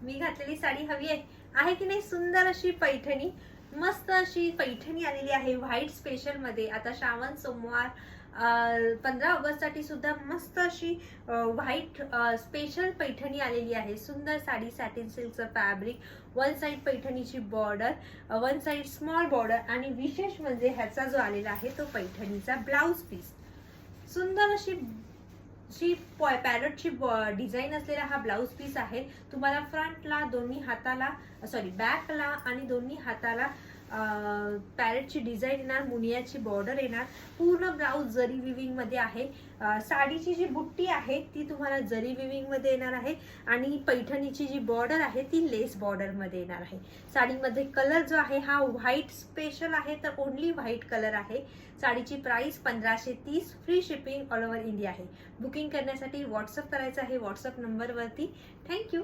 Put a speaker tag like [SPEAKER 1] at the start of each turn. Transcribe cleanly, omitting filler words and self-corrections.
[SPEAKER 1] मी घातलेली साडी हवी आहे की नाही? सुंदर अशी पैठणी, मस्त अशी पैठणी आलेली आहे व्हाईट स्पेशल मध्ये. आता श्रावण सोमवार 15 ऑगस्ट साठी सुद्धा मस्त अशी व्हाईट स्पेशल पैठणी आलेली आहे. सुंदर साडी, सॅटिन सिल्कचं फॅब्रिक, वन साइड पैठणीची border, one side small border, आणि विशेष म्हणजे ह्याचा जो आलेला आहे तो पैठणीचा ब्लाउज पीस. सुंदर अशी पॅरटची डिझाईन असलेला हा ब्लाउज पीस आहे. तुम्हाला फ्रंटला, दोन्ही हाताला, बॅकला आणि दोन्ही हाताला पॅरेटची डिझाईन येणार, मुनियाची बॉर्डर येणार. पूर्ण ब्लाउज जरी विविंग मध्ये आहे. साडीची जी बुट्टी आहे ती तुम्हाला जरी विविंग मध्ये येणार आहे आणि पैठणीची जी बॉर्डर आहे ती लेस बॉर्डर मध्ये येणार आहे. साडीमध्ये कलर जो आहे हा व्हाईट स्पेशल आहे, तर ओनली व्हाईट कलर आहे. साडीची price 1530, free shipping all over India आहे. बुकिंग करण्यासाठी व्हॉट्सअप करायचं आहे व्हॉट्सअप नंबरवरती. थँक्यू.